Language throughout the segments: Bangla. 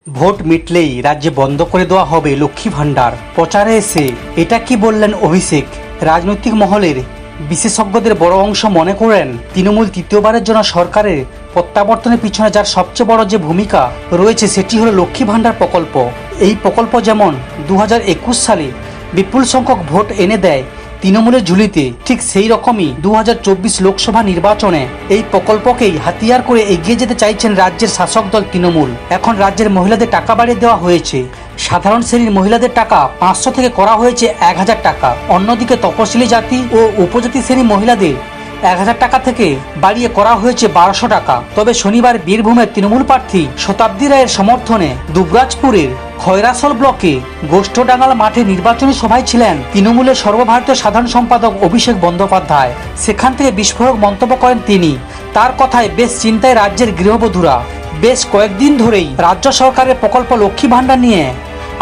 ভোট মিটলেই রাজ্যে বন্ধ করে দেওয়া হবে লক্ষ্মী ভাণ্ডার। প্রচারে এসে এটা কি বললেন অভিষেক। রাজনৈতিক মহলের বিশেষজ্ঞদের বড় অংশ মনে করেন তৃণমূল তৃতীয়বারের জন্য সরকারের প্রত্যাবর্তনের পিছনে যার সবচেয়ে বড় যে ভূমিকা রয়েছে সেটি হলো লক্ষ্মী ভাণ্ডার প্রকল্প। এই প্রকল্প যেমন 2021 সালে বিপুল সংখ্যক ভোট এনে দেয় তৃণমূলের ঝুলিতে, ঠিক সেই রকমই 2024 লোকসভা নির্বাচনে এই প্রকল্পকেই হাতিয়ার করে এগিয়ে যেতে চাইছেন রাজ্যের শাসক দল তৃণমূল। এখন রাজ্যের মহিলাদের টাকা বাড়িয়ে দেওয়া হয়েছে। সাধারণ শ্রেণীর মহিলাদের টাকা 500 থেকে করা হয়েছে 1000 টাকা। অন্যদিকে তপশিলি জাতি ও উপজাতি শ্রেণীর মহিলাদের 1000 টাকা থেকে বাড়িয়ে করা হয়েছে 1200 টাকা। তবে শনিবার বীরভূমের তৃণমূল প্রার্থী শতাব্দী রায়ের সমর্থনে দুবরাজপুরের খয়রাসল ব্লকে গোষ্ঠডাঙ্গাল মাঠে নির্বাচনী সভায় ছিলেন তৃণমূলের সর্বভারতীয় সাধারণ সম্পাদক অভিষেক বন্দ্যোপাধ্যায়। সেখান থেকে বিস্ফোরক মন্তব্য করেন তিনি। তার কথায় বেশ চিন্তায় রাজ্যের গৃহবধূরা। বেশ কয়েকদিন ধরেই রাজ্য সরকারের প্রকল্প লক্ষ্মী ভাণ্ডার নিয়ে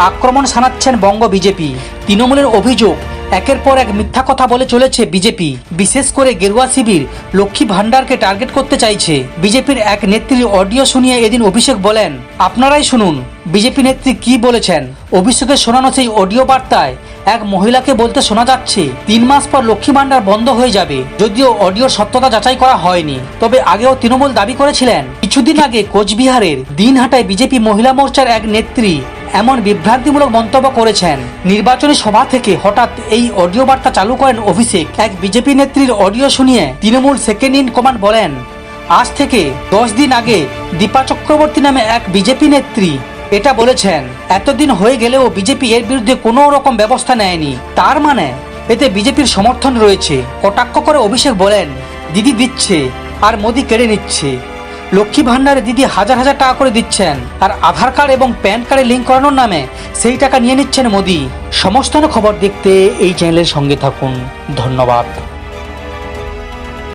আক্রমণ শানাচ্ছেন বঙ্গ বিজেপি। তৃণমূলের অভিযোগ, একের পর এক মিথ্যা কথা বলে চলেছে বিজেপি। বিশেষ করে গেরুয়া শিবির লক্ষ্মী ভাণ্ডারকে টার্গেট করতে চাইছে। বিজেপির এক নেত্রীর অডিও শুনিয়ে এদিন অভিষেক বলেন, আপনারাই শুনুন বিজেপি নেত্রী কি বলেছেন। অভিষেকের শোনানো সেই অডিও বার্তায় এক মহিলাকে বলতে শোনা যাচ্ছে 3 মাস পর লক্ষ্মী ভাণ্ডার বন্ধ হয়ে যাবে। যদিও অডিওর সত্যতা যাচাই করা হয়নি, তবে আগেও তৃণমূল দাবি করেছিলেন। কিছুদিন আগে কোচবিহারের দিনহাটায় বিজেপি মহিলা মোর্চার এক নেত্রী এমন বিভ্রান্তিমূলক মন্তব্য করেছেন। নির্বাচনী সভা থেকে হঠাৎ এই অডিও বার্তা চালু করেন অভিষেক। এক বিজেপি নেত্রীর অডিও শুনিয়ে তৃণমূল সেকেন্ড ইন কমান্ড বলেন, আজ থেকে 10 দিন আগে দীপা চক্রবর্তী নামে এক বিজেপি নেত্রী এটা বলেছেন। এতদিন হয়ে গেলেও বিজেপি এর বিরুদ্ধে কোনো রকম ব্যবস্থা নেয়নি। তার মানে এতে বিজেপির সমর্থন রয়েছে। কটাক্ষ করে অভিষেক বলেন, দিদি দিচ্ছে আর মোদি কেড়ে নিচ্ছে। লক্ষ্মী ভাণ্ডারে দিদি হাজার হাজার টাকা করে দিচ্ছেন, আর আধার কার্ড এবং প্যান কার্ডে লিঙ্ক করানোর নামে সেই টাকা নিয়ে নিচ্ছেন মোদি। সমস্ত খবর দেখতে এই চ্যানেলের সঙ্গে থাকুন। ধন্যবাদ।